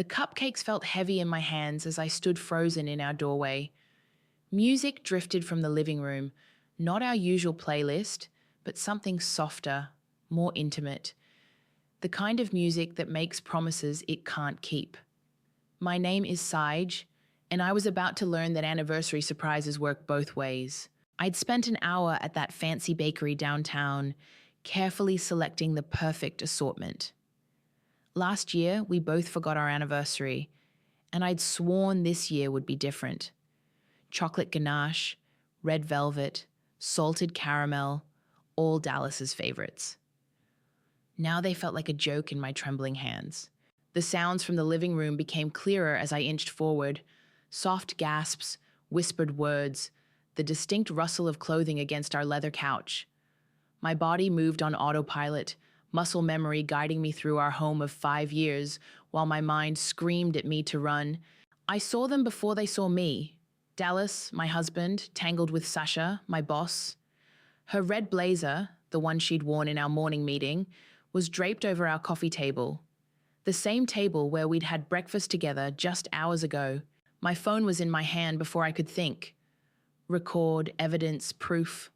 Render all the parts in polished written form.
The cupcakes felt heavy in my hands as I stood frozen in our doorway. Music drifted from the living room, not our usual playlist, but something softer, more intimate. The kind of music that makes promises it can't keep. My name is Sage, and I was about to learn that anniversary surprises work both ways. I'd spent an hour at that fancy bakery downtown, carefully selecting the perfect assortment. Last year, we both forgot our anniversary, and I'd sworn this year would be different. Chocolate ganache, red velvet, salted caramel, all Dallas's favorites. Now they felt like a joke in my trembling hands. The sounds from the living room became clearer as I inched forward. Soft gasps, whispered words, the distinct rustle of clothing against our leather couch. My body moved on autopilot, muscle memory guiding me through our home of 5 years, while my mind screamed at me to run. I saw them before they saw me. Dallas, my husband, tangled with Sasha, my boss. Her red blazer, the one she'd worn in our morning meeting, was draped over our coffee table. The same table where we'd had breakfast together just hours ago. My phone was in my hand before I could think. Record, evidence, proof.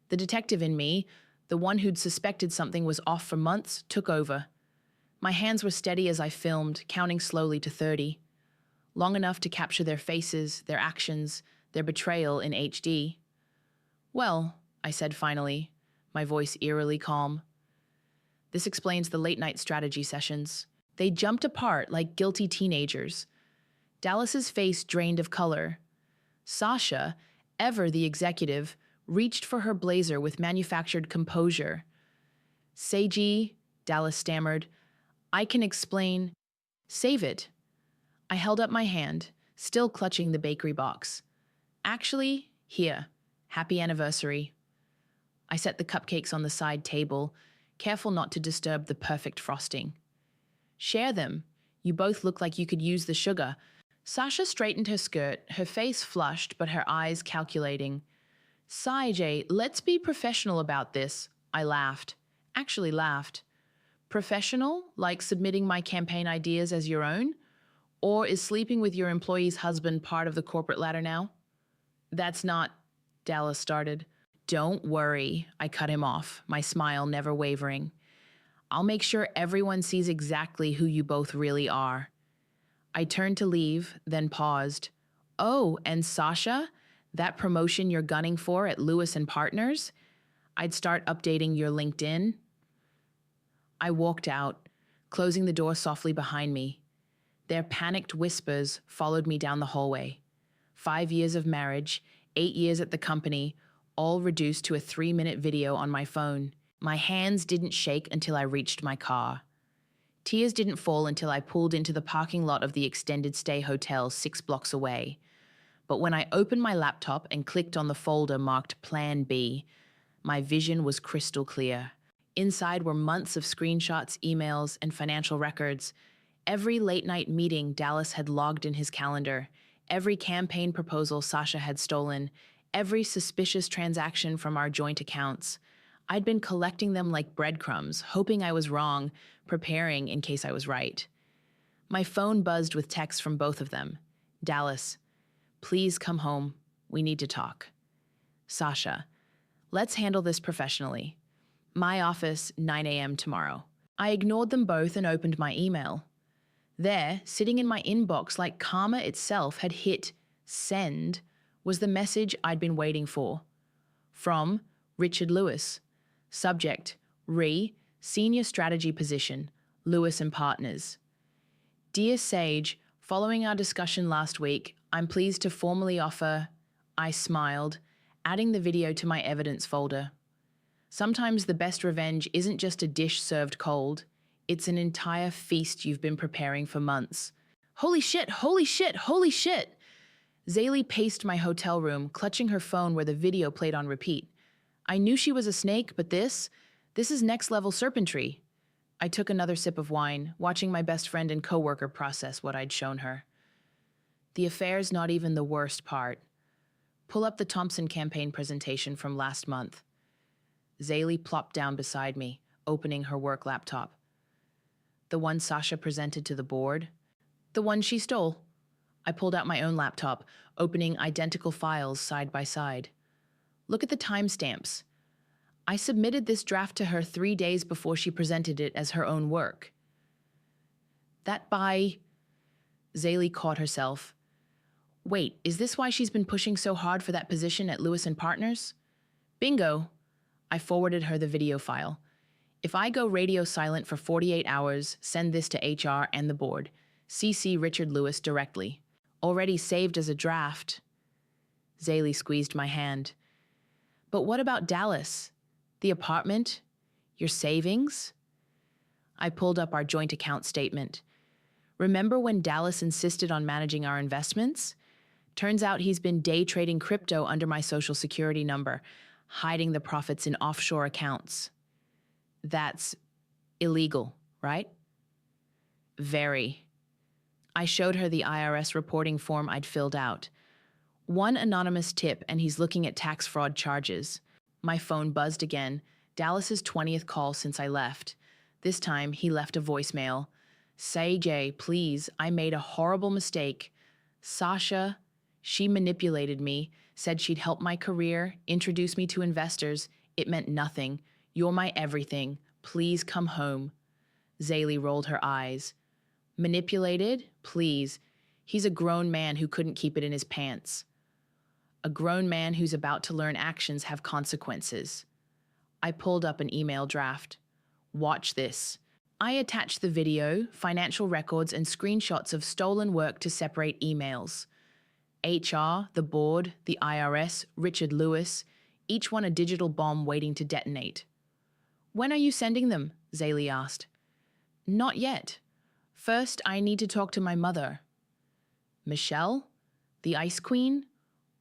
The detective in me, the one who'd suspected something was off for months, took over. My hands were steady as I filmed, counting slowly to 30. Long enough to capture their faces, their actions, their betrayal in HD. "Well," I said finally, my voice eerily calm. "This explains the late-night strategy sessions. They jumped apart like guilty teenagers. Dallas's face drained of color. Sasha, ever the executive, reached for her blazer with manufactured composure. "Seiji," Dallas stammered, "I can explain." "Save it." I held up my hand, still clutching the bakery box. "Actually, here. Happy anniversary." I set the cupcakes on the side table, careful not to disturb the perfect frosting. "Share them. You both look like you could use the sugar." Sasha straightened her skirt, her face flushed but her eyes calculating. "Sage, let's be professional about this." I laughed. Actually laughed. "Professional? Like submitting my campaign ideas as your own? Or is sleeping with your employee's husband part of the corporate ladder now?" "That's not," Dallas started. "Don't worry," I cut him off, my smile never wavering. "I'll make sure everyone sees exactly who you both really are." I turned to leave, then paused. "Oh, and Sasha? That promotion you're gunning for at Lewis and Partners? I'd start updating your LinkedIn." I walked out, closing the door softly behind me. Their panicked whispers followed me down the hallway. 5 years of marriage, 8 years at the company, all reduced to a 3-minute video on my phone. My hands didn't shake until I reached my car. Tears didn't fall until I pulled into the parking lot of the extended stay hotel 6 blocks away. But when I opened my laptop and clicked on the folder marked Plan B, my vision was crystal clear. Inside were months of screenshots, emails, and financial records. Every late-night meeting Dallas had logged in his calendar, every campaign proposal Sasha had stolen, every suspicious transaction from our joint accounts. I'd been collecting them like breadcrumbs, hoping I was wrong, preparing in case I was right. My phone buzzed with texts from both of them. Dallas, "Please come home. We need to talk." Sasha, "Let's handle this professionally. My office, 9 a.m. tomorrow." I ignored them both and opened my email. There, sitting in my inbox like karma itself had hit send, was the message I'd been waiting for. From Richard Lewis. Subject, Senior Strategy Position, Lewis and Partners. "Dear Sage, following our discussion last week, I'm pleased to formally offer." I smiled, adding the video to my evidence folder. Sometimes the best revenge isn't just a dish served cold. It's an entire feast you've been preparing for months. "Holy shit, holy shit, holy shit!" Zaylee paced my hotel room, clutching her phone where the video played on repeat. I knew she was a snake, but this is next-level serpentry. I took another sip of wine, watching my best friend and coworker process what I'd shown her. "The affair's not even the worst part. Pull up the Thompson campaign presentation from last month." Zaylee plopped down beside me, opening her work laptop. The one Sasha presented to the board? The one she stole. I pulled out my own laptop, opening identical files side by side. Look at the timestamps. I submitted this draft to her 3 days before she presented it as her own work. That by... Zaylee caught herself. Wait, is this why she's been pushing so hard for that position at Lewis & Partners? Bingo! I forwarded her the video file. If I go radio silent for 48 hours, send this to HR and the board. CC Richard Lewis directly. Already saved as a draft. Zaylee squeezed my hand. But what about Dallas? The apartment? Your savings? I pulled up our joint account statement. Remember when Dallas insisted on managing our investments? Turns out he's been day trading crypto under my social security number, hiding the profits in offshore accounts. That's illegal, right? Very. I showed her the IRS reporting form I'd filled out. One anonymous tip, and he's looking at tax fraud charges. My phone buzzed again, Dallas's 20th call since I left. This time, he left a voicemail. Say, Jay, please, I made a horrible mistake. Sasha, she manipulated me, said she'd help my career, introduce me to investors. It meant nothing. You're my everything. Please come home. Zaylee rolled her eyes. Manipulated? Please. He's a grown man who couldn't keep it in his pants. A grown man who's about to learn actions have consequences. I pulled up an email draft. Watch this. I attached the video, financial records, and screenshots of stolen work to separate emails. HR, the board, the IRS, Richard Lewis, each one a digital bomb waiting to detonate. When are you sending them? Zaylee asked. Not yet. First, I need to talk to my mother. Michelle? The Ice Queen?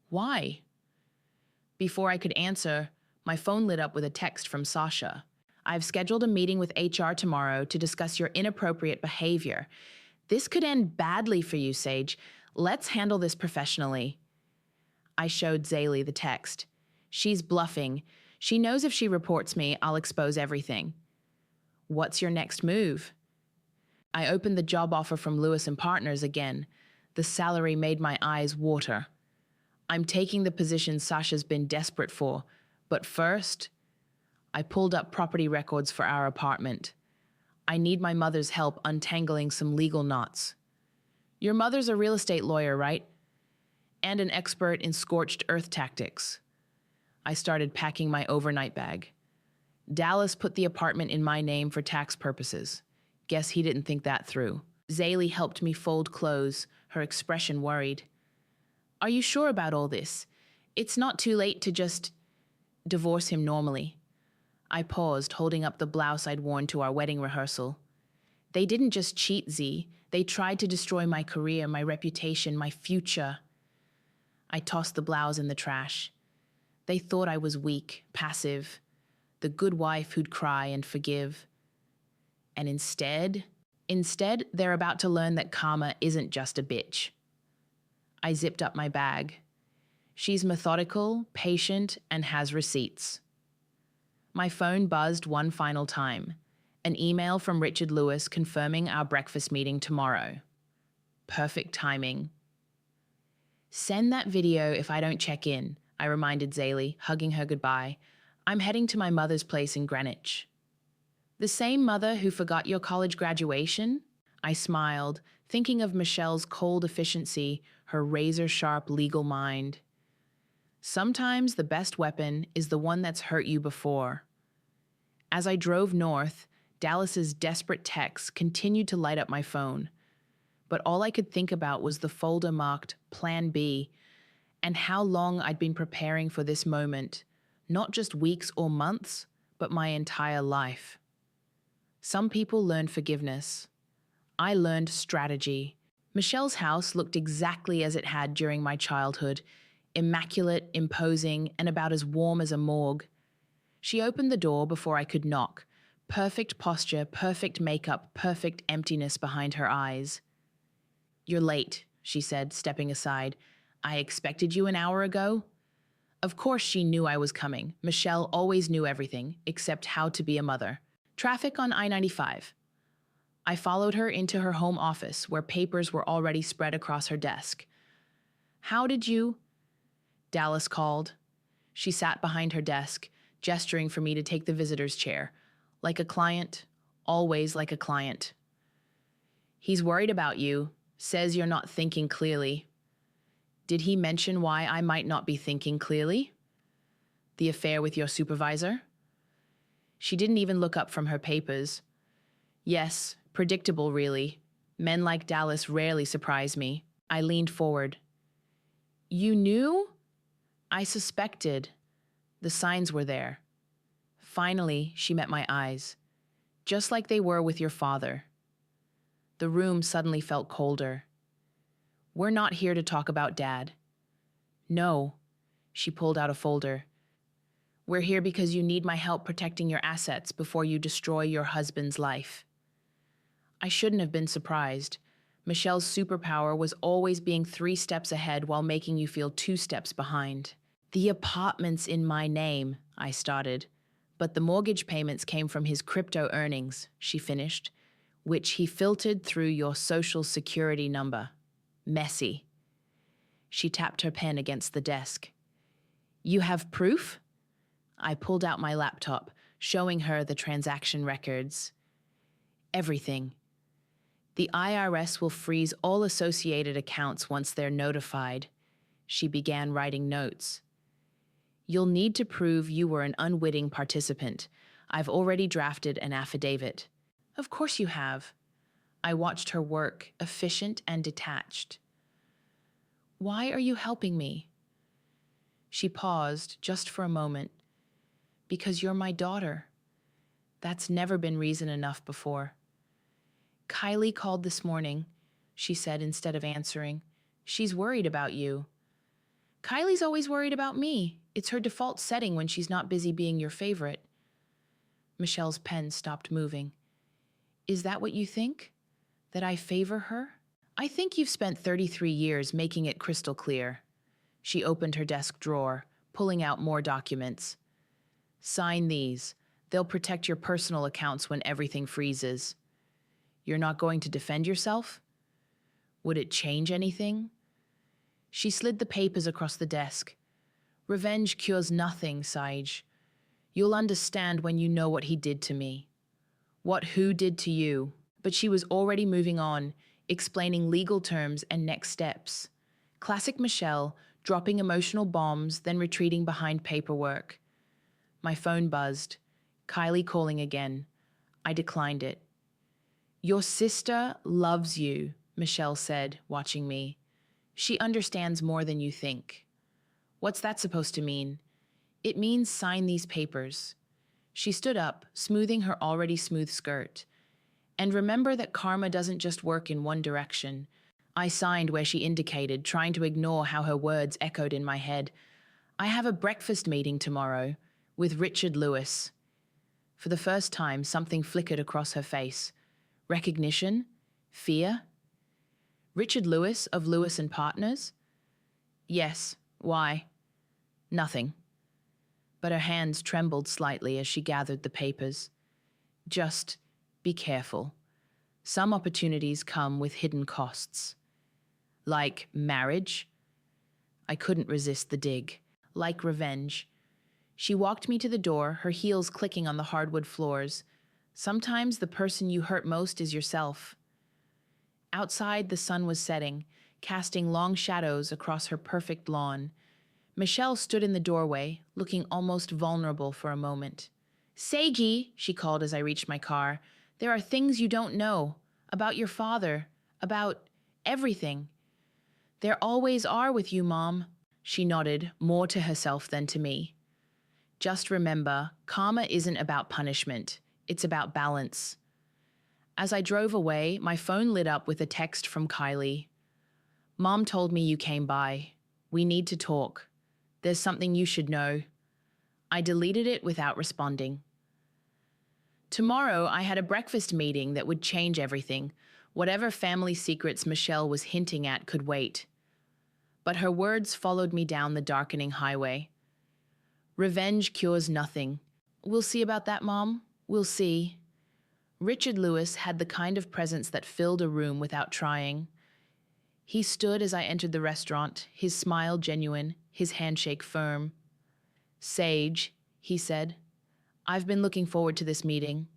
Why? Before I could answer, my phone lit up with a text from Sasha. I've scheduled a meeting with HR tomorrow to discuss your inappropriate behavior. This could end badly for you, Sage. Let's handle this professionally. I showed Zaylee the text. She's bluffing. She knows if she reports me, I'll expose everything. What's your next move? I opened the job offer from Lewis & Partners again. The salary made my eyes water. I'm taking the position Sasha's been desperate for, but first, I pulled up property records for our apartment. I need my mother's help untangling some legal knots. Your mother's a real estate lawyer, right? And an expert in scorched earth tactics. I started packing my overnight bag. Dallas put the apartment in my name for tax purposes. Guess he didn't think that through. Zaylee helped me fold clothes, her expression worried. Are you sure about all this? It's not too late to just divorce him normally. I paused, holding up the blouse I'd worn to our wedding rehearsal. They didn't just cheat, Z. They tried to destroy my career, my reputation, my future. I tossed the blouse in the trash. They thought I was weak, passive, the good wife who'd cry and forgive. And instead, they're about to learn that karma isn't just a bitch. I zipped up my bag. She's methodical, patient, and has receipts. My phone buzzed one final time. An email from Richard Lewis confirming our breakfast meeting tomorrow. Perfect timing. Send that video if I don't check in, I reminded Zaylee, hugging her goodbye. I'm heading to my mother's place in Greenwich. The same mother who forgot your college graduation? I smiled, thinking of Michelle's cold efficiency, her razor-sharp legal mind. Sometimes the best weapon is the one that's hurt you before. As I drove north, Dallas's desperate texts continued to light up my phone. But all I could think about was the folder marked Plan B and how long I'd been preparing for this moment, not just weeks or months, but my entire life. Some people learn forgiveness. I learned strategy. Michelle's house looked exactly as it had during my childhood, immaculate, imposing, and about as warm as a morgue. She opened the door before I could knock. Perfect posture, perfect makeup, perfect emptiness behind her eyes. You're late, she said, stepping aside. I expected you an hour ago. Of course she knew I was coming. Michelle always knew everything, except how to be a mother. Traffic on I-95. I followed her into her home office where papers were already spread across her desk. How did you? Dallas called. She sat behind her desk, gesturing for me to take the visitor's chair. Like a client, always like a client. He's worried about you, says you're not thinking clearly. Did he mention why I might not be thinking clearly? The affair with your supervisor? She didn't even look up from her papers. Yes, predictable really. Men like Dallas rarely surprise me. I leaned forward. You knew? I suspected. The signs were there. Finally, she met my eyes, just like they were with your father. The room suddenly felt colder. We're not here to talk about Dad. No, she pulled out a folder. We're here because you need my help protecting your assets before you destroy your husband's life. I shouldn't have been surprised. Michelle's superpower was always being 3 steps ahead while making you feel 2 steps behind. The apartment's in my name, I started. But the mortgage payments came from his crypto earnings, she finished, which he filtered through your social security number. Messy. She tapped her pen against the desk. You have proof? I pulled out my laptop, showing her the transaction records. Everything. The IRS will freeze all associated accounts once they're notified. She began writing notes. You'll need to prove you were an unwitting participant. I've already drafted an affidavit. Of course you have. I watched her work, efficient and detached. Why are you helping me? She paused just for a moment. Because you're my daughter. That's never been reason enough before. Kylie called this morning, she said instead of answering. She's worried about you. Kylie's always worried about me. It's her default setting when she's not busy being your favorite. Michelle's pen stopped moving. Is that what you think? That I favor her? I think you've spent 33 years making it crystal clear. She opened her desk drawer, pulling out more documents. Sign these. They'll protect your personal accounts when everything freezes. You're not going to defend yourself? Would it change anything? She slid the papers across the desk. Revenge cures nothing, Sage. You'll understand when you know what he did to me. What who did to you. But she was already moving on, explaining legal terms and next steps. Classic Michelle, dropping emotional bombs, then retreating behind paperwork. My phone buzzed. Kylie calling again. I declined it. Your sister loves you, Michelle said, watching me. She understands more than you think. What's that supposed to mean? It means sign these papers. She stood up, smoothing her already smooth skirt. And remember that karma doesn't just work in one direction. I signed where she indicated, trying to ignore how her words echoed in my head. I have a breakfast meeting tomorrow with Richard Lewis. For the first time, something flickered across her face. Recognition? Fear? Richard Lewis of Lewis and Partners? Yes. Why? Nothing. But her hands trembled slightly as she gathered the papers. Just be careful. Some opportunities come with hidden costs. Like marriage? I couldn't resist the dig. Like revenge. She walked me to the door, her heels clicking on the hardwood floors. Sometimes the person you hurt most is yourself. Outside, the sun was setting, casting long shadows across her perfect lawn. Michelle stood in the doorway, looking almost vulnerable for a moment. Seiji, she called as I reached my car, there are things you don't know. About your father. About everything. There always are with you, Mom. She nodded, more to herself than to me. Just remember, karma isn't about punishment. It's about balance. As I drove away, my phone lit up with a text from Kylie. Mom told me you came by. We need to talk. There's something you should know. I deleted it without responding. Tomorrow, I had a breakfast meeting that would change everything. Whatever family secrets Michelle was hinting at could wait. But her words followed me down the darkening highway. Revenge cures nothing. We'll see about that, Mom. We'll see. Richard Lewis had the kind of presence that filled a room without trying. He stood as I entered the restaurant, his smile genuine, his handshake firm. "Sage," he said, "I've been looking forward to this meeting."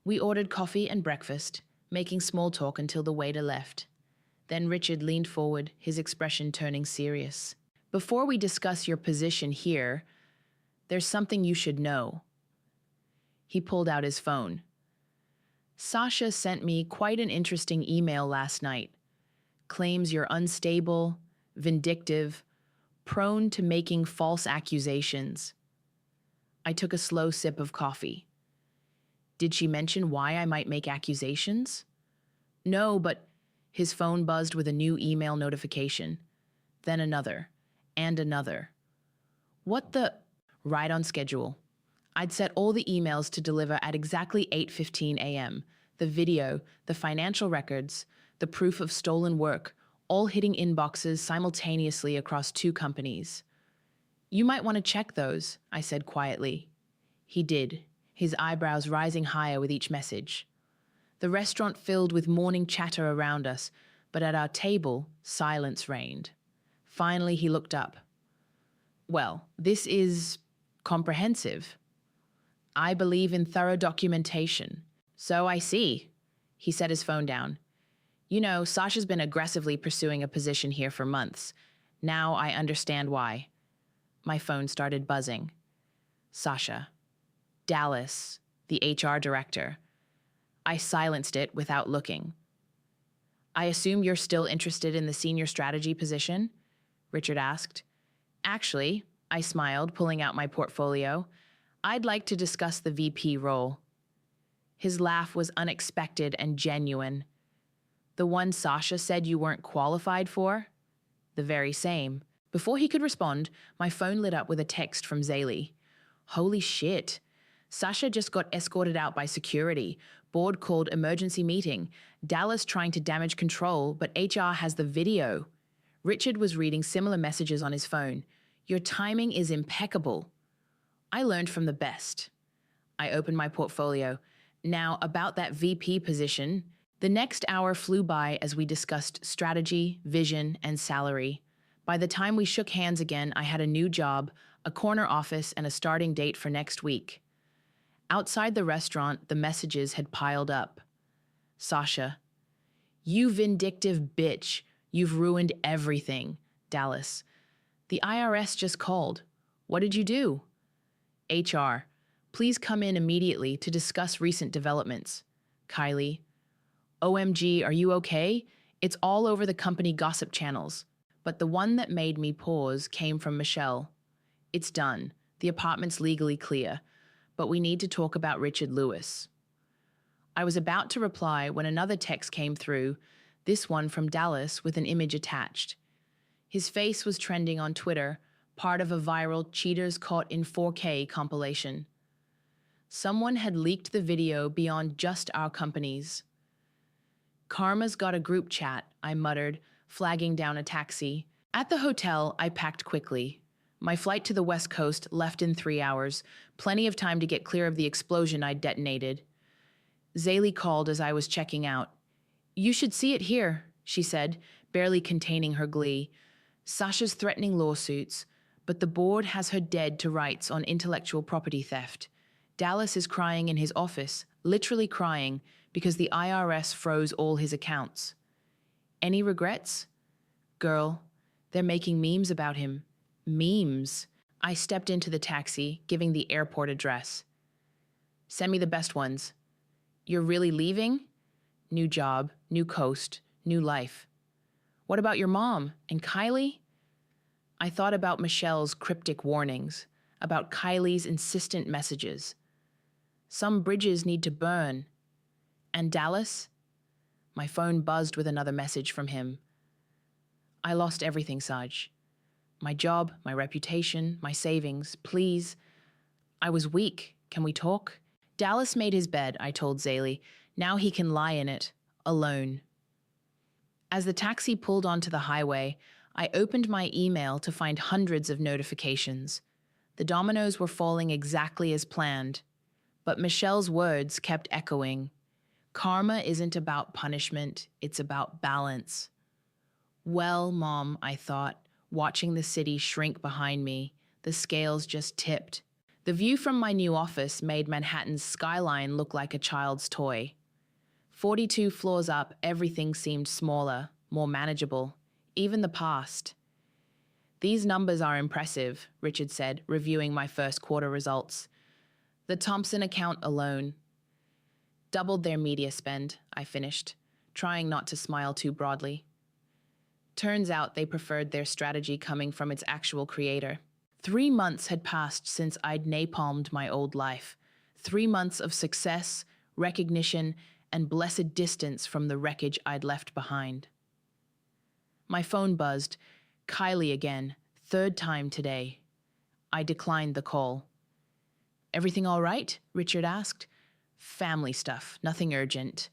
We ordered coffee and breakfast, making small talk until the waiter left. Then Richard leaned forward, his expression turning serious. "Before we discuss your position here, there's something you should know." He pulled out his phone. "Sasha sent me quite an interesting email last night. Claims you're unstable, vindictive, prone to making false accusations." I took a slow sip of coffee. Did she mention why I might make accusations? No, but his phone buzzed with a new email notification. Then another, and another. What the? Right on schedule. I'd set all the emails to deliver at exactly 8:15 a.m. The video, the financial records, the proof of stolen work, all hitting inboxes simultaneously across 2 companies. "You might want to check those," I said quietly. He did, his eyebrows rising higher with each message. The restaurant filled with morning chatter around us, but at our table, silence reigned. Finally, he looked up. "Well, this is comprehensive. I believe in thorough documentation." "So I see." He set his phone down. "You know, Sasha's been aggressively pursuing a position here for months. Now I understand why." My phone started buzzing. Sasha. Dallas, the HR director. I silenced it without looking. "I assume you're still interested in the senior strategy position?" Richard asked. "Actually," I smiled, pulling out my portfolio, "I'd like to discuss the VP role." His laugh was unexpected and genuine. "The one Sasha said you weren't qualified for?" "The very same." Before he could respond, my phone lit up with a text from Zaylee. "Holy shit. Sasha just got escorted out by security. Board called emergency meeting. Dallas trying to damage control, but HR has the video." Richard was reading similar messages on his phone. "Your timing is impeccable." I learned from the best. I opened my portfolio. Now, about that VP position. The next hour flew by as we discussed strategy, vision, and salary. By the time we shook hands again, I had a new job, a corner office, and a starting date for next week. Outside the restaurant, the messages had piled up. Sasha. "You vindictive bitch. You've ruined everything." Dallas. "The IRS just called. What did you do?" HR. "Please come in immediately to discuss recent developments." Kylie. "OMG, are you okay? It's all over the company gossip channels." But the one that made me pause came from Michelle. "It's done. The apartment's legally clear. But we need to talk about Richard Lewis." I was about to reply when another text came through, this one from Dallas with an image attached. His face was trending on Twitter, part of a viral cheaters caught in 4K compilation. Someone had leaked the video beyond just our companies. "Karma's got a group chat," I muttered, flagging down a taxi. At the hotel, I packed quickly. My flight to the West Coast left in 3 hours, plenty of time to get clear of the explosion I'd detonated. Zaylee called as I was checking out. "You should see it here," she said, barely containing her glee. "Sasha's threatening lawsuits, but the board has her dead to rights on intellectual property theft. Dallas is crying in his office, literally crying, because the IRS froze all his accounts. Any regrets? Girl, they're making memes about him. Memes." I stepped into the taxi, giving the airport address. "Send me the best ones." "You're really leaving?" "New job, new coast, new life." "What about your mom and Kylie?" I thought about Michelle's cryptic warnings, about Kylie's insistent messages. Some bridges need to burn. And Dallas? My phone buzzed with another message from him. "I lost everything, Saj. My job, my reputation, my savings. Please. I was weak. Can we talk?" Dallas made his bed, I told Zaylee. Now he can lie in it, alone. As the taxi pulled onto the highway, I opened my email to find hundreds of notifications. The dominoes were falling exactly as planned. But Michelle's words kept echoing. Karma isn't about punishment, it's about balance. Well, Mom, I thought, watching the city shrink behind me, the scales just tipped. The view from my new office made Manhattan's skyline look like a child's toy. 42 floors up, everything seemed smaller, more manageable, even the past. These numbers are impressive, Richard said, reviewing my first quarter results. The Thompson account alone doubled their media spend, I finished, trying not to smile too broadly. Turns out they preferred their strategy coming from its actual creator. 3 months had passed since I'd napalmed my old life. 3 months of success, recognition, and blessed distance from the wreckage I'd left behind. My phone buzzed. Kylie again, third time today. I declined the call. Everything all right? Richard asked. Family stuff, nothing urgent.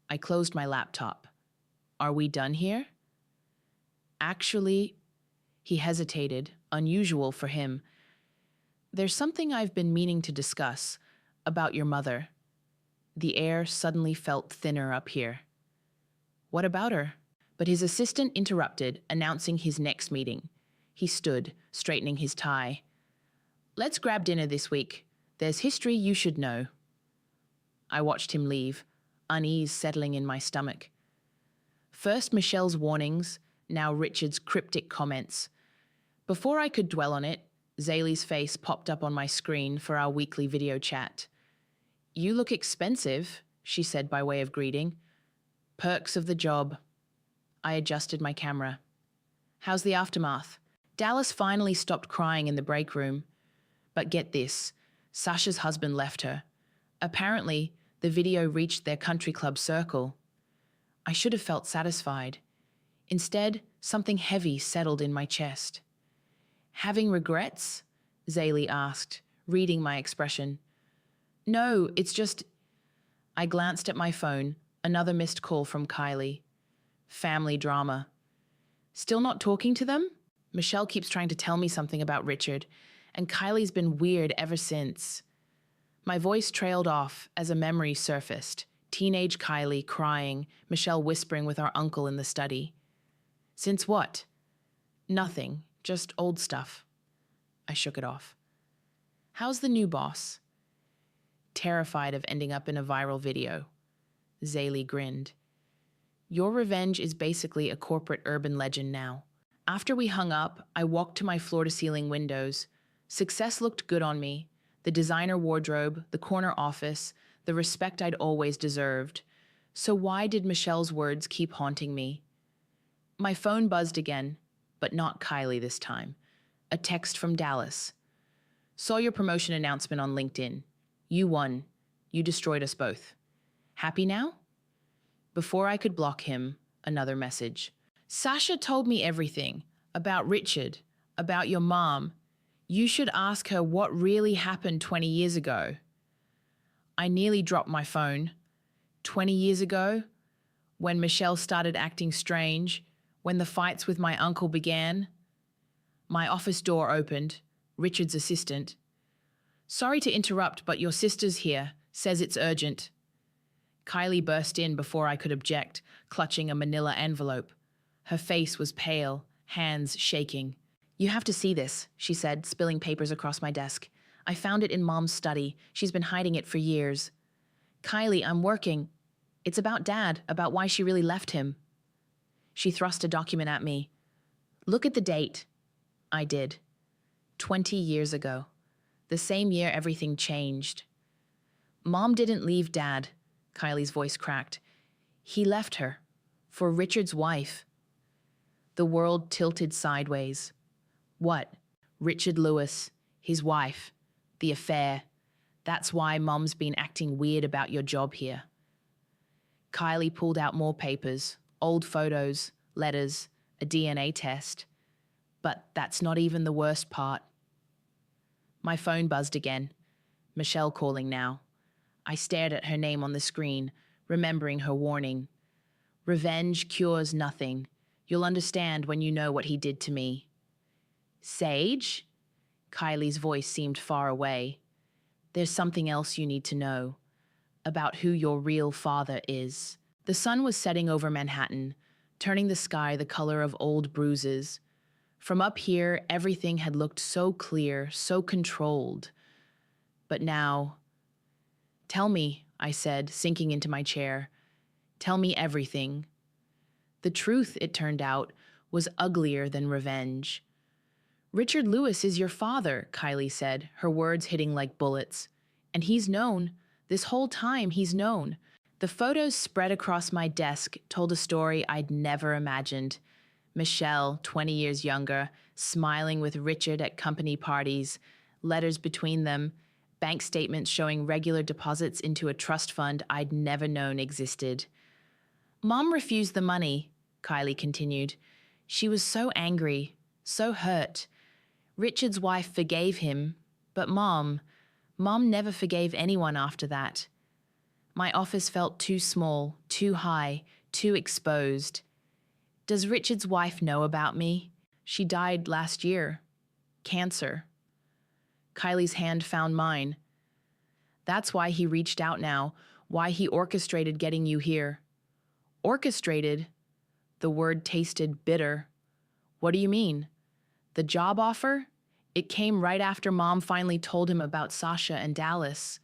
I closed my laptop. Are we done here? Actually, he hesitated, unusual for him. There's something I've been meaning to discuss about your mother. The air suddenly felt thinner up here. What about her? But his assistant interrupted, announcing his next meeting. He stood, straightening his tie. Let's grab dinner this week. There's history you should know. I watched him leave, unease settling in my stomach. First Michelle's warnings, now Richard's cryptic comments. Before I could dwell on it, Zaylee's face popped up on my screen for our weekly video chat. You look expensive, she said by way of greeting. Perks of the job. I adjusted my camera. How's the aftermath? Dallas finally stopped crying in the break room. But get this, Sasha's husband left her. Apparently, the video reached their country club circle. I should have felt satisfied. Instead, something heavy settled in my chest. Having regrets? Zaylee asked, reading my expression. No, it's just... I glanced at my phone, another missed call from Kylie. Family drama. Still not talking to them? Michelle keeps trying to tell me something about Richard, and Kylie's been weird ever since. My voice trailed off as a memory surfaced. Teenage Kylie crying, Michelle whispering with our uncle in the study. Since what? Nothing, just old stuff. I shook it off. How's the new boss? Terrified of ending up in a viral video. Zaylee grinned. Your revenge is basically a corporate urban legend now. After we hung up, I walked to my floor-to-ceiling windows. Success looked good on me. The designer wardrobe, the corner office, the respect I'd always deserved. So why did Michelle's words keep haunting me? My phone buzzed again, but not Kylie this time. A text from Dallas. Saw your promotion announcement on LinkedIn. You won. You destroyed us both. Happy now? Before I could block him, another message. Sasha told me everything. About Richard. About your mom. You should ask her what really happened 20 years ago. I nearly dropped my phone. 20 years ago? When Michelle started acting strange? When the fights with my uncle began? My office door opened. Richard's assistant. Sorry to interrupt, but your sister's here. Says it's urgent. Kylie burst in before I could object, clutching a manila envelope. Her face was pale, hands shaking. You have to see this, she said, spilling papers across my desk. I found it in Mom's study. She's been hiding it for years. Kylie, I'm working. It's about Dad, about why she really left him. She thrust a document at me. Look at the date. I did. 20 years ago. The same year everything changed. Mom didn't leave Dad, Kylie's voice cracked. He left her. For Richard's wife. The world tilted sideways. What? Richard Lewis, his wife, the affair. That's why Mom's been acting weird about your job here. Kylie pulled out more papers, old photos, letters, a DNA test. But that's not even the worst part. My phone buzzed again. Michelle calling now. I stared at her name on the screen, remembering her warning. Revenge cures nothing. You'll understand when you know what he did to me. Sage? Kylie's voice seemed far away. There's something else you need to know. about who your real father is. The sun was setting over Manhattan, turning the sky the color of old bruises. From up here, everything had looked so clear, so controlled. But now, "Tell me," I said, sinking into my chair. "Tell me everything." The truth, it turned out, was uglier than revenge. "Richard Lewis is your father," Kylie said, her words hitting like bullets. "And he's known. This whole time he's known." The photos spread across my desk told a story I'd never imagined. Michelle, 20 years younger, smiling with Richard at company parties, letters between them, bank statements showing regular deposits into a trust fund I'd never known existed. "Mom refused the money," Kylie continued. "She was so angry, so hurt. Richard's wife forgave him, but Mom never forgave anyone after that. My office felt too small, too high, too exposed. Does Richard's wife know about me? She died last year. Cancer." Kylie's hand found mine. "That's why he reached out now, why he orchestrated getting you here." "Orchestrated?" The word tasted bitter. "What do you mean? The job offer? It came right after Mom finally told him about Sasha and Dallas."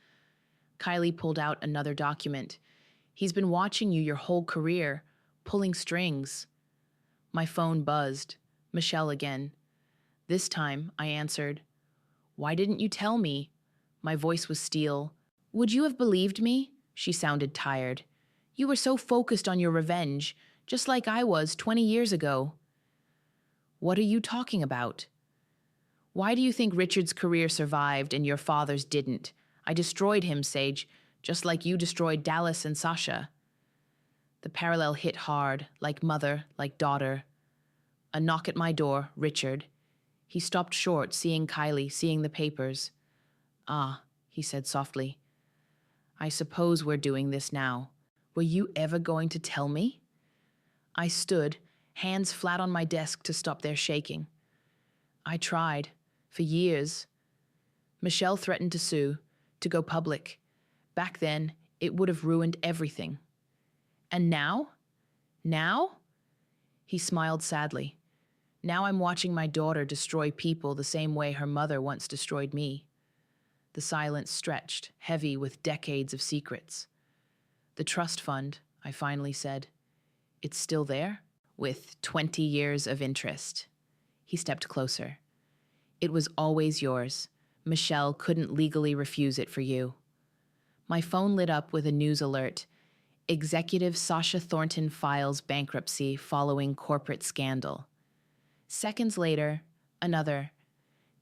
Kylie pulled out another document. "He's been watching you your whole career, pulling strings." My phone buzzed. Michelle again. This time, I answered. "Why didn't you tell me?" My voice was steel. "Would you have believed me?" She sounded tired. "You were so focused on your revenge, just like I was 20 years ago." "What are you talking about?" "Why do you think Richard's career survived and your father's didn't? I destroyed him, Sage, just like you destroyed Dallas and Sasha." The parallel hit hard, like mother, like daughter. A knock at my door, Richard. He stopped short, seeing Kylie, seeing the papers. "Ah," he said softly. "I suppose we're doing this now. Were you ever going to tell me?" I stood, hands flat on my desk to stop their shaking. "I tried, for years." Michelle threatened to sue, to go public. Back then, it would have ruined everything. "And now? Now?" He smiled sadly. "Now I'm watching my daughter destroy people the same way her mother once destroyed me." The silence stretched, heavy with decades of secrets. "The trust fund," I finally said. "It's still there?" "With 20 years of interest." He stepped closer. "It was always yours. Michelle couldn't legally refuse it for you." My phone lit up with a news alert. Executive Sasha Thornton files bankruptcy following corporate scandal. Seconds later, another.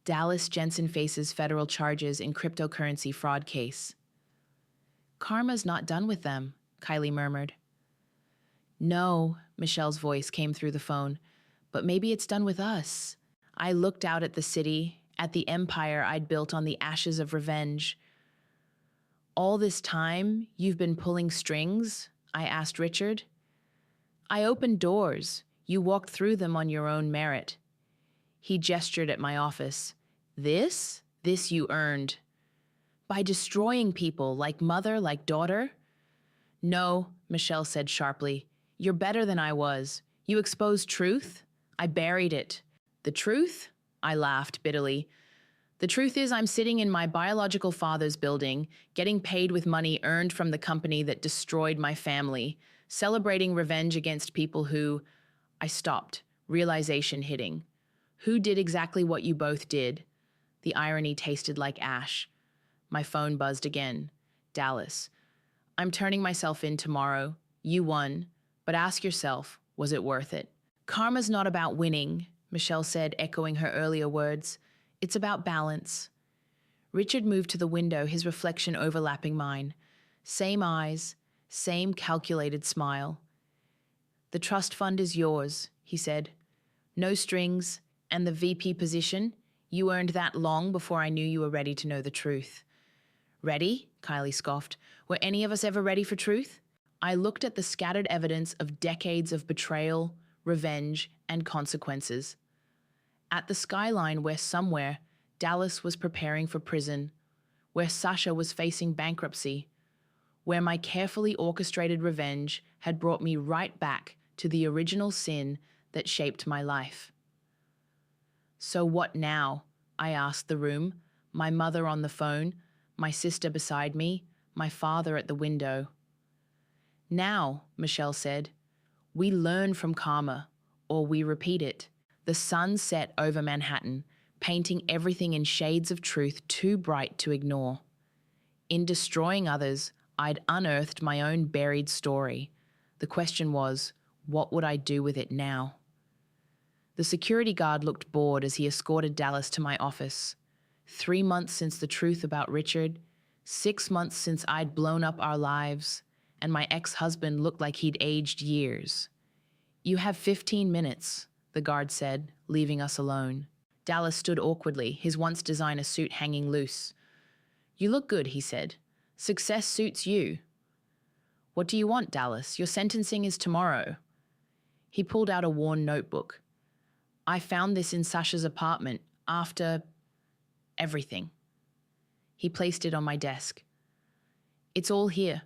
Dallas Jensen faces federal charges in cryptocurrency fraud case. "Karma's not done with them," Kylie murmured. "No," Michelle's voice came through the phone, "but maybe it's done with us." I looked out at the city, at the empire I'd built on the ashes of revenge. "All this time, you've been pulling strings?" I asked Richard. "I opened doors. You walked through them on your own merit." He gestured at my office. This you earned. By destroying people like mother, like daughter?" "No," Michelle said sharply. "You're better than I was. You exposed truth. I buried it." "The truth?" I laughed bitterly. "The truth is I'm sitting in my biological father's building, getting paid with money earned from the company that destroyed my family, celebrating revenge against people who—" I stopped, realization hitting. "Who did exactly what you both did?" The irony tasted like ash. My phone buzzed again. Dallas. "I'm turning myself in tomorrow. You won. But ask yourself, was it worth it?" "Karma's not about winning," Michelle said, echoing her earlier words. "It's about balance." Richard moved to the window, his reflection overlapping mine. Same eyes, same calculated smile. "The trust fund is yours," he said. "No strings, and the VP position, you earned that long before I knew you were ready to know the truth." "Ready?" Kylie scoffed. "Were any of us ever ready for truth?" I looked at the scattered evidence of decades of betrayal, revenge, and consequences. At the skyline where somewhere Dallas was preparing for prison, where Sasha was facing bankruptcy, where my carefully orchestrated revenge had brought me right back to the original sin that shaped my life. So what now? I asked the room, my mother on the phone, my sister beside me, my father at the window. Now, Michelle said, we learn from karma, or we repeat it. The sun set over Manhattan, painting everything in shades of truth too bright to ignore. In destroying others, I'd unearthed my own buried story. The question was, what would I do with it now? The security guard looked bored as he escorted Dallas to my office. 3 months since the truth about Richard, 6 months since I'd blown up our lives, and my ex-husband looked like he'd aged years. You have 15 minutes, the guard said, leaving us alone. Dallas stood awkwardly, his once designer suit hanging loose. You look good, he said. Success suits you. What do you want, Dallas? Your sentencing is tomorrow. He pulled out a worn notebook. I found this in Sasha's apartment after everything. He placed it on my desk. It's all here.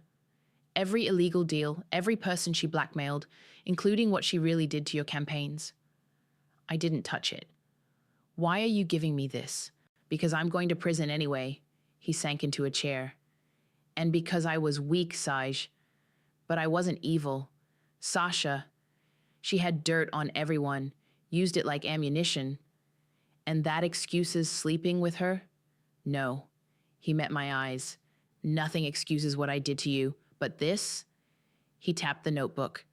Every illegal deal, every person she blackmailed, including what she really did to your campaigns. I didn't touch it. Why are you giving me this? Because I'm going to prison anyway. He sank into a chair. And because I was weak, Saj. But I wasn't evil. Sasha, she had dirt on everyone, used it like ammunition. And that excuses sleeping with her? No. He met my eyes. Nothing excuses what I did to you, but this? He tapped the notebook.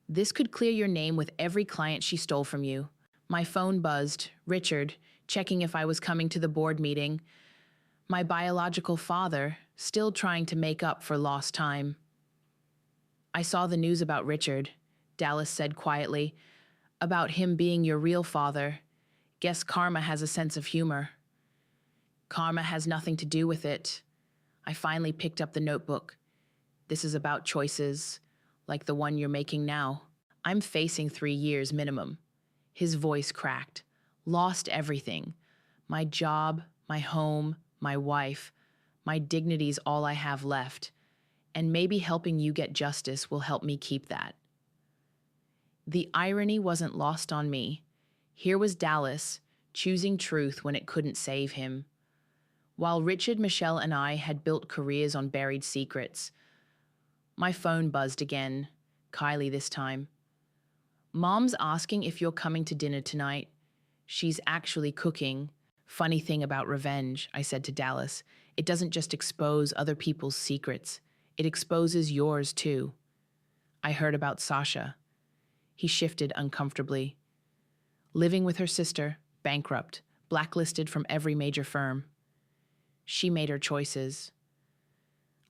This could clear your name with every client she stole from you. My phone buzzed. Richard, checking if I was coming to the board meeting. My biological father, still trying to make up for lost time. I saw the news about Richard, Dallas said quietly, about him being your real father. Guess karma has a sense of humor. Karma has nothing to do with it. I finally picked up the notebook. This is about choices, like the one you're making now. I'm facing 3 years minimum. His voice cracked. Lost everything. My job, my home, my wife. My dignity's all I have left. And maybe helping you get justice will help me keep that. The irony wasn't lost on me. Here was Dallas, choosing truth when it couldn't save him. While Richard, Michelle, and I had built careers on buried secrets. My phone buzzed again, Kylie this time. Mom's asking if you're coming to dinner tonight. She's actually cooking. Funny thing about revenge, I said to Dallas. It doesn't just expose other people's secrets. It exposes yours too. I heard about Sasha. He shifted uncomfortably. Living with her sister, bankrupt, blacklisted from every major firm. She made her choices.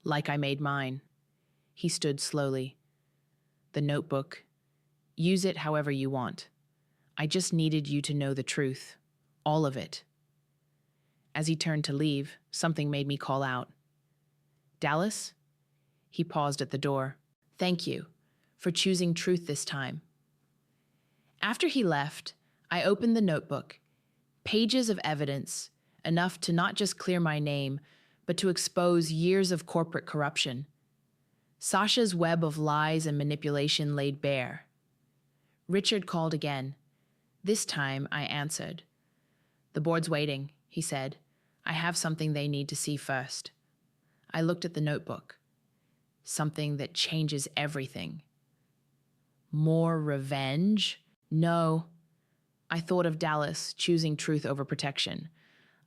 Like I made mine. He stood slowly. The notebook. Use it however you want. I just needed you to know the truth. All of it. As he turned to leave, something made me call out. Dallas? He paused at the door. Thank you for choosing truth this time. After he left, I opened the notebook. Pages of evidence, enough to not just clear my name, but to expose years of corporate corruption. Sasha's web of lies and manipulation laid bare. Richard called again. This time, I answered. The board's waiting, he said. I have something they need to see first. I looked at the notebook. Something that changes everything. More revenge? No. I thought of Dallas choosing truth over protection,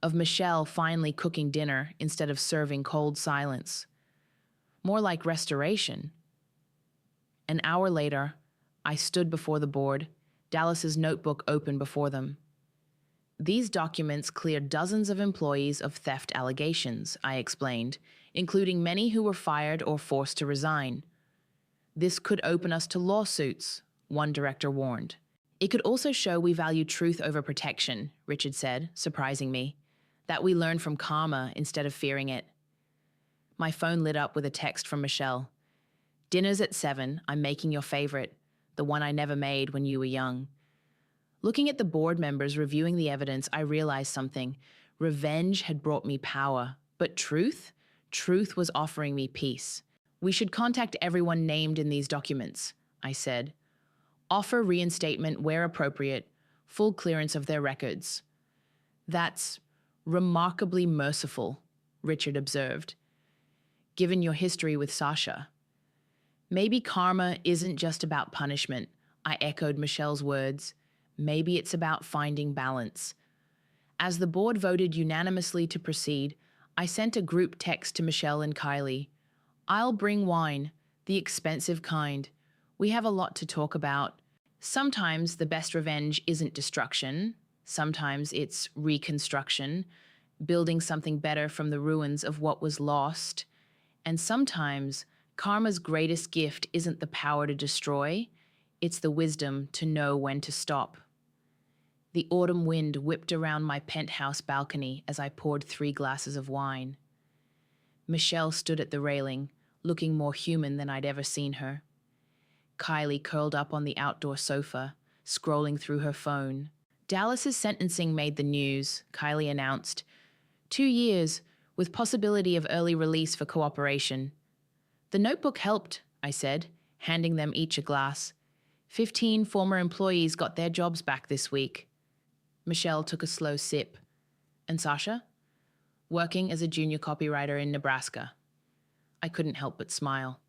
of Michelle finally cooking dinner instead of serving cold silence. More like restoration. An hour later, I stood before the board, Dallas's notebook open before them. These documents cleared dozens of employees of theft allegations, I explained, including many who were fired or forced to resign. This could open us to lawsuits, one director warned. It could also show we value truth over protection, Richard said, surprising me. That we learn from karma instead of fearing it. My phone lit up with a text from Michelle. Dinner's at 7. I'm making your favorite, the one I never made when you were young. Looking at the board members reviewing the evidence, I realized something. Revenge had brought me power, but truth? Truth was offering me peace. We should contact everyone named in these documents, I said. Offer reinstatement where appropriate, full clearance of their records. That's remarkably merciful, Richard observed, given your history with Sasha. Maybe karma isn't just about punishment, I echoed Michelle's words. Maybe it's about finding balance. As the board voted unanimously to proceed, I sent a group text to Michelle and Kylie. I'll bring wine, the expensive kind. We have a lot to talk about. Sometimes the best revenge isn't destruction. Sometimes it's reconstruction, building something better from the ruins of what was lost. And sometimes karma's greatest gift isn't the power to destroy, it's the wisdom to know when to stop. The autumn wind whipped around my penthouse balcony as I poured 3 glasses of wine. Michelle stood at the railing, looking more human than I'd ever seen her. Kylie curled up on the outdoor sofa, scrolling through her phone. Dallas's sentencing made the news, Kylie announced. 2 years, with possibility of early release for cooperation. The notebook helped, I said, handing them each a glass. 15 former employees got their jobs back this week. Michelle took a slow sip. And Sasha? Working as a junior copywriter in Nebraska. I couldn't help but smile.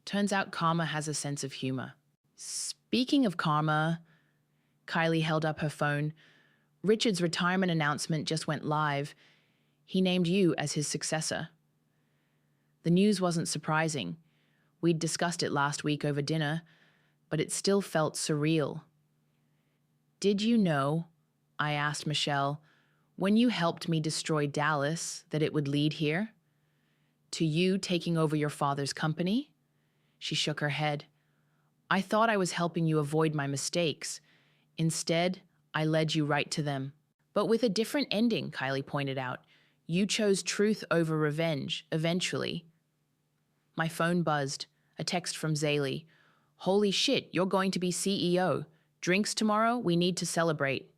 Turns out karma has a sense of humor. Speaking of karma, Kylie held up her phone. Richard's retirement announcement just went live. He named you as his successor. The news wasn't surprising. We'd discussed it last week over dinner, but it still felt surreal. Did you know, I asked Michelle, when you helped me destroy Dallas, that it would lead here? To you taking over your father's company? She shook her head. I thought I was helping you avoid my mistakes. Instead, I led you right to them. But with a different ending, Kylie pointed out. You chose truth over revenge, eventually. My phone buzzed. A text from Zaylee. Holy shit, you're going to be CEO. Drinks tomorrow? We need to celebrate.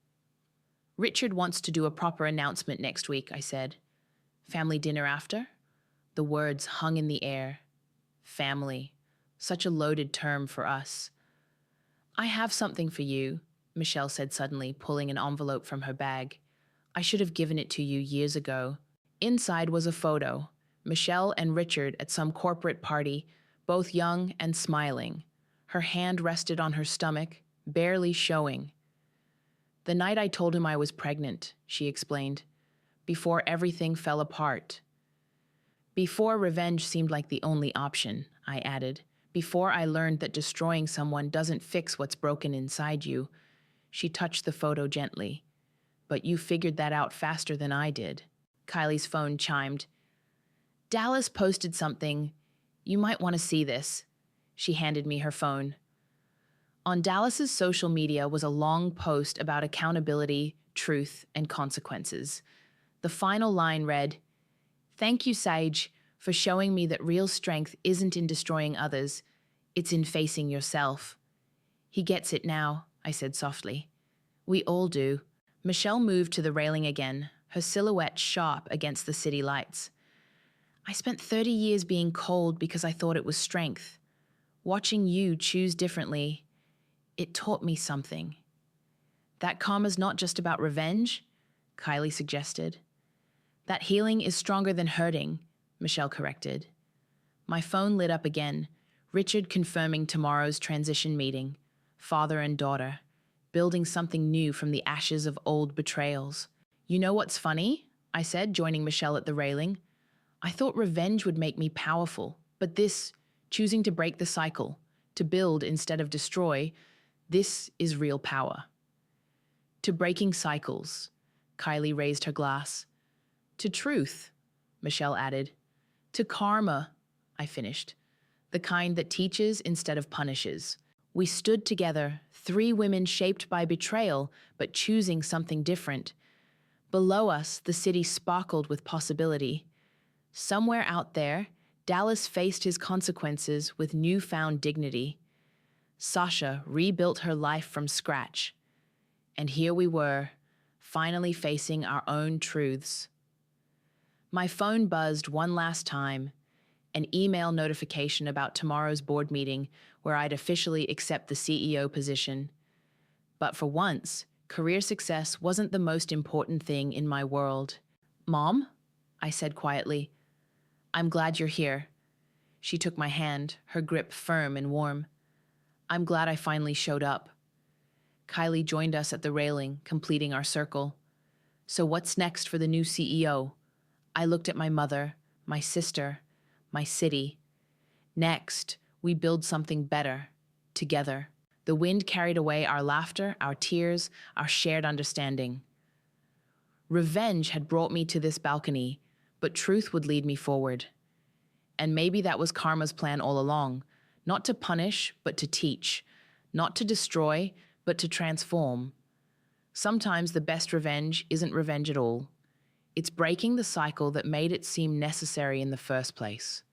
Richard wants to do a proper announcement next week, I said. Family dinner after? The words hung in the air. Family. Such a loaded term for us. I have something for you, Michelle said suddenly, pulling an envelope from her bag. I should have given it to you years ago. Inside was a photo. Michelle and Richard at some corporate party, both young and smiling. Her hand rested on her stomach, barely showing. The night I told him I was pregnant, she explained, before everything fell apart. Before revenge seemed like the only option, I added. Before I learned that destroying someone doesn't fix what's broken inside you. She touched the photo gently. But you figured that out faster than I did. Kylie's phone chimed. Dallas posted something. You might want to see this. She handed me her phone. On Dallas's social media was a long post about accountability, truth, and consequences. The final line read, Thank you, Sage, for showing me that real strength isn't in destroying others, it's in facing yourself. He gets it now, I said softly. We all do. Michelle moved to the railing again, her silhouette sharp against the city lights. I spent 30 years being cold because I thought it was strength. Watching you choose differently, it taught me something. That karma's not just about revenge, Kylie suggested. That healing is stronger than hurting, Michelle corrected. My phone lit up again, Richard confirming tomorrow's transition meeting, father and daughter, building something new from the ashes of old betrayals. You know what's funny? I said, joining Michelle at the railing. I thought revenge would make me powerful, but this, choosing to break the cycle, to build instead of destroy, this is real power. To breaking cycles, Kylie raised her glass. To truth, Michelle added. To karma, I finished. The kind that teaches instead of punishes. We stood together, 3 women shaped by betrayal, but choosing something different. Below us, the city sparkled with possibility. Somewhere out there, Dallas faced his consequences with newfound dignity. Sasha rebuilt her life from scratch. And here we were, finally facing our own truths. My phone buzzed one last time. an email notification about tomorrow's board meeting where I'd officially accept the CEO position. But for once, career success wasn't the most important thing in my world. "Mom," I said quietly, "I'm glad you're here." She took my hand, her grip firm and warm. "I'm glad I finally showed up." Kylie joined us at the railing, completing our circle. "So what's next for the new CEO?" I looked at my mother, my sister, my city. "Next, we build something better, together." The wind carried away our laughter, our tears, our shared understanding. Revenge had brought me to this balcony, but truth would lead me forward. And maybe that was karma's plan all along, not to punish, but to teach, not to destroy, but to transform. Sometimes the best revenge isn't revenge at all. It's breaking the cycle that made it seem necessary in the first place.